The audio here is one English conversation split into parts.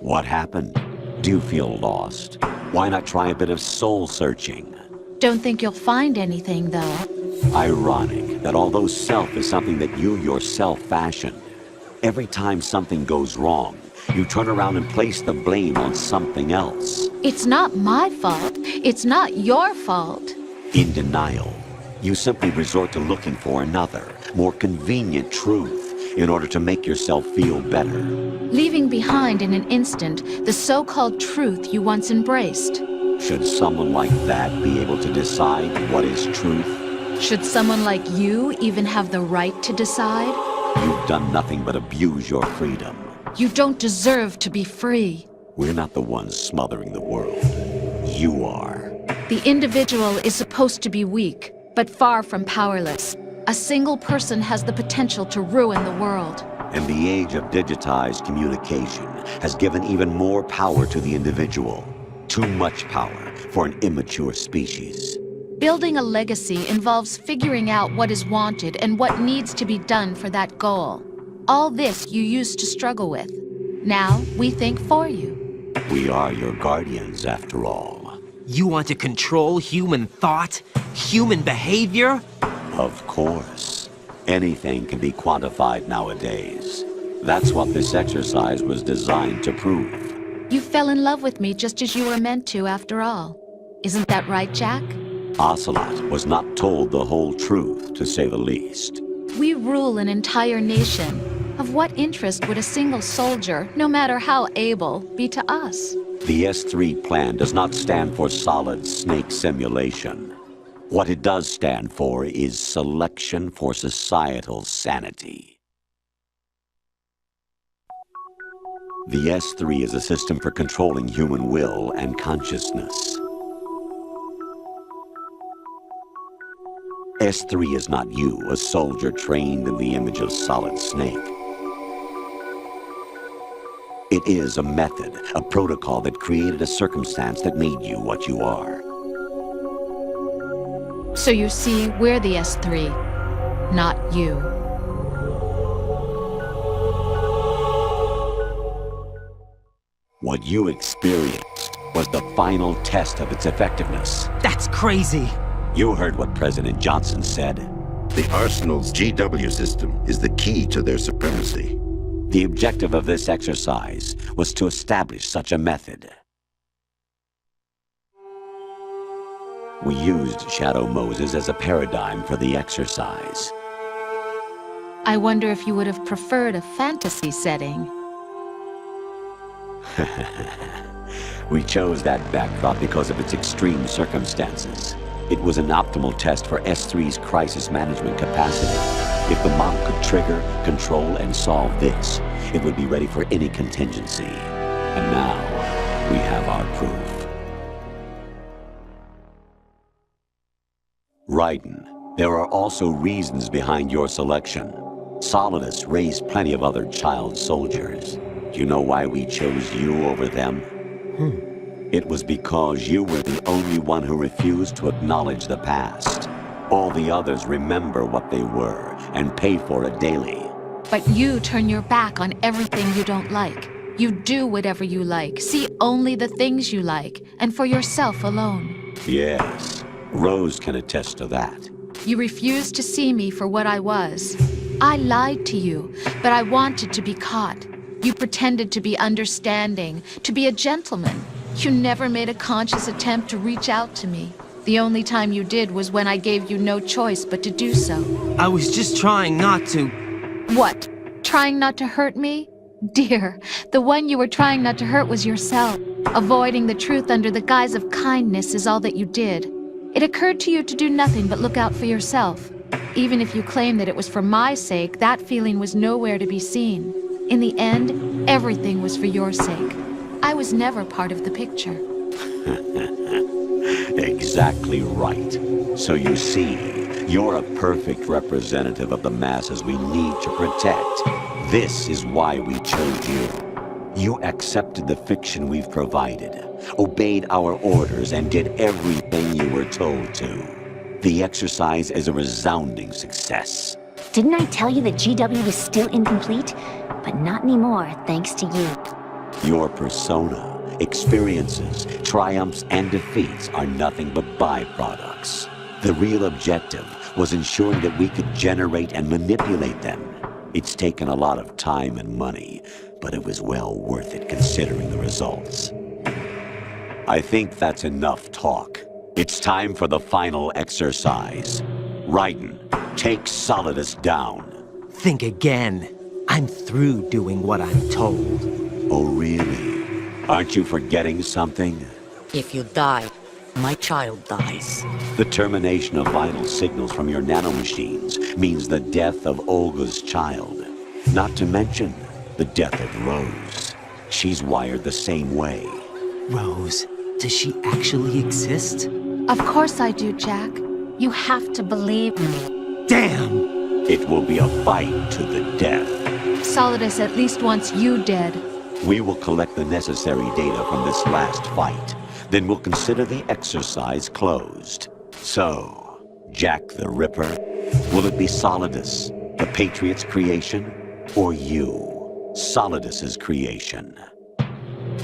What happened? Do you feel lost? Why not try a bit of soul searching? Don't think you'll find anything, though. Ironic that although self is something that you yourself fashioned, every time something goes wrong, you turn around and place the blame on something else. It's not my fault. It's not your fault. In denial, you simply resort to looking for another, more convenient truth in order to make yourself feel better. Leaving behind in an instant the so-called truth you once embraced. Should someone like that be able to decide what is truth? Should someone like you even have the right to decide? You've done nothing but abuse your freedom. You don't deserve to be free. We're not the ones smothering the world. You are. The individual is supposed to be weak, but far from powerless. A single person has the potential to ruin the world. And the age of digitized communication has given even more power to the individual. Too much power for an immature species. Building a legacy involves figuring out what is wanted and what needs to be done for that goal. All this you used to struggle with. Now, we think for you. We are your guardians, after all. You want to control human thought? Human behavior? Of course. Anything can be quantified nowadays. That's what this exercise was designed to prove. You fell in love with me just as you were meant to, after all. Isn't that right, Jack? Ocelot was not told the whole truth, to say the least. We rule an entire nation. Of what interest would a single soldier, no matter how able, be to us? The S3 plan does not stand for solid snake simulation. What it does stand for is selection for societal sanity. The S3 is a system for controlling human will and consciousness. S3 is not you, a soldier trained in the image of Solid Snake. It is a method, a protocol that created a circumstance that made you what you are. So you see, we're the S3, not you. What you experienced was the final test of its effectiveness. That's crazy. You heard what President Johnson said. The Arsenal's GW system is the key to their supremacy. The objective of this exercise was to establish such a method. We used Shadow Moses as a paradigm for the exercise. I wonder if you would have preferred a fantasy setting. We chose that backdrop because of its extreme circumstances. It was an optimal test for S3's crisis management capacity. If the model could trigger, control, and solve this, it would be ready for any contingency. And now, we have our proof. Raiden, there are also reasons behind your selection. Solidus raised plenty of other child soldiers. Do you know why we chose you over them? It was because you were the only one who refused to acknowledge the past. All the others remember what they were and pay for it daily. But you turn your back on everything you don't like. You do whatever you like, see only the things you like, and for yourself alone. Yes, Rose can attest to that. You refused to see me for what I was. I lied to you, but I wanted to be caught. You pretended to be understanding, to be a gentleman. You never made a conscious attempt to reach out to me. The only time you did was when I gave you no choice but to do so. I was just trying not to. What? Trying not to hurt me? Dear, the one you were trying not to hurt was yourself. Avoiding the truth under the guise of kindness is all that you did. It occurred to you to do nothing but look out for yourself. Even if you claim that it was for my sake, that feeling was nowhere to be seen. In the end, everything was for your sake. I was never part of the picture. Exactly right. So you see, you're a perfect representative of the masses we need to protect. This is why we chose you. You accepted the fiction we've provided, obeyed our orders, and did everything you were told to. The exercise is a resounding success. Didn't I tell you that GW was still incomplete? But not anymore, thanks to you. Your persona, experiences, triumphs, and defeats are nothing but byproducts. The real objective was ensuring that we could generate and manipulate them. It's taken a lot of time and money, but it was well worth it considering the results. I think that's enough talk. It's time for the final exercise. Raiden, take Solidus down. Think again. I'm through doing what I'm told. Oh, really? Aren't you forgetting something? If you die, my child dies. The termination of vital signals from your nanomachines means the death of Olga's child. Not to mention the death of Rose. She's wired the same way. Rose, does she actually exist? Of course I do, Jack. You have to believe me. Damn! It will be a fight to the death. Solidus at least wants you dead. We will collect the necessary data from this last fight. Then we'll consider the exercise closed. So, Jack the Ripper, will it be Solidus, the Patriots' creation, or you, Solidus's creation?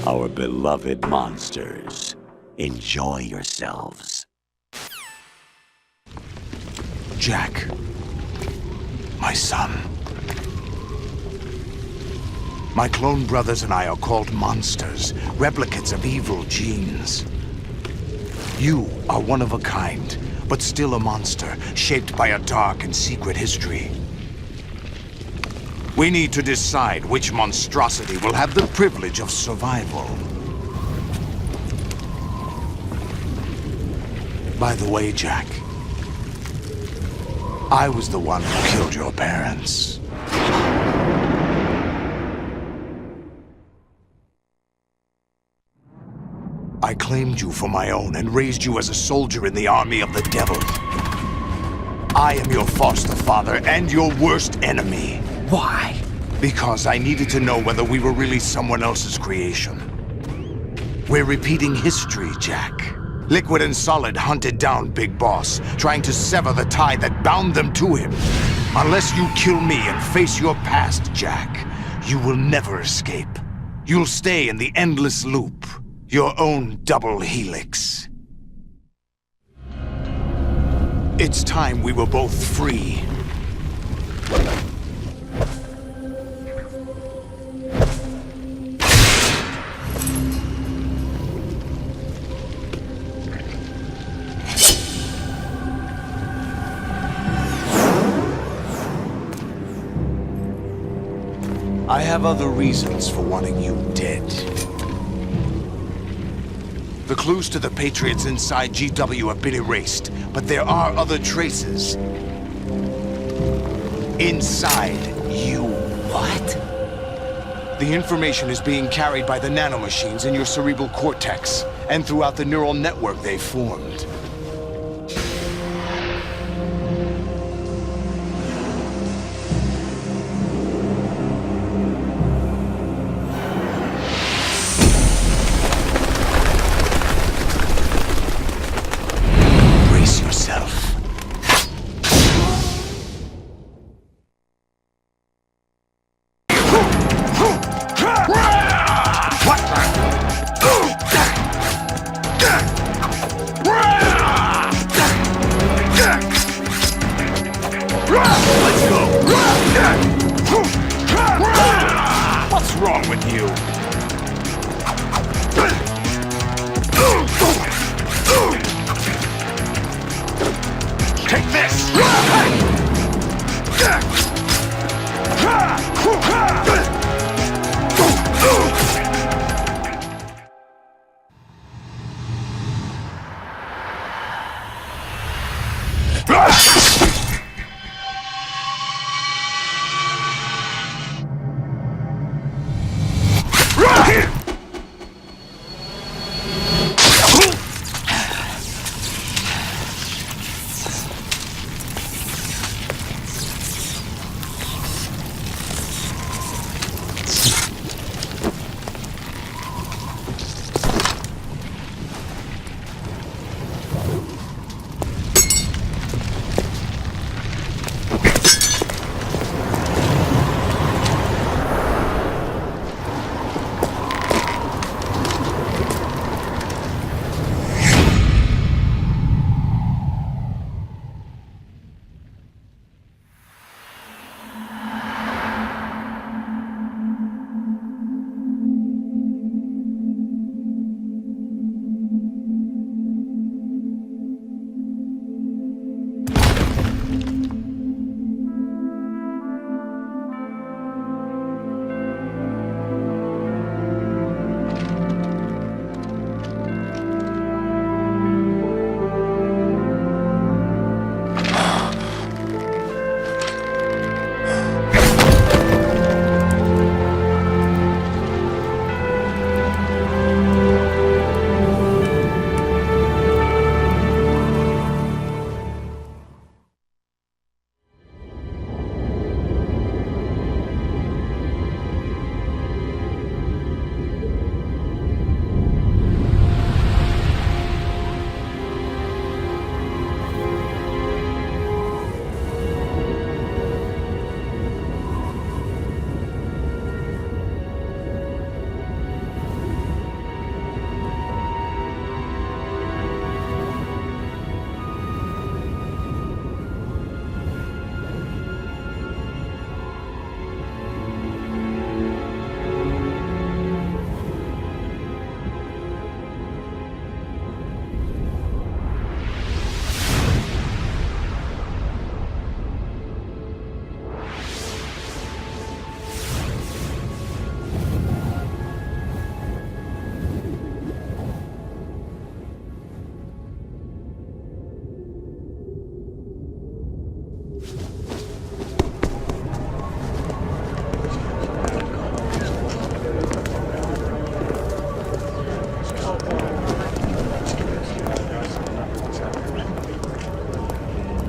Our beloved monsters, enjoy yourselves. Jack, my son. My clone brothers and I are called monsters, replicates of evil genes. You are one of a kind, but still a monster, shaped by a dark and secret history. We need to decide which monstrosity will have the privilege of survival. By the way, Jack, I was the one who killed your parents. I claimed you for my own and raised you as a soldier in the army of the devil. I am your foster father and your worst enemy. Why? Because I needed to know whether we were really someone else's creation. We're repeating history, Jack. Liquid and Solid hunted down Big Boss, trying to sever the tie that bound them to him. Unless you kill me and face your past, Jack, you will never escape. You'll stay in the endless loop. Your own double helix. It's time we were both free. I have other reasons for wanting you dead. The clues to the Patriots inside GW have been erased, but there are other traces. Inside you. What? The information is being carried by the nanomachines in your cerebral cortex, and throughout the neural network they've formed. What's wrong with you? Take this!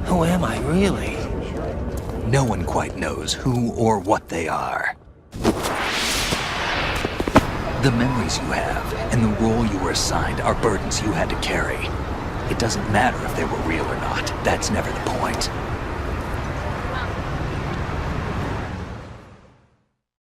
Who am I, really? No one quite knows who or what they are. The memories you have and the role you were assigned are burdens you had to carry. It doesn't matter if they were real or not. That's never the point.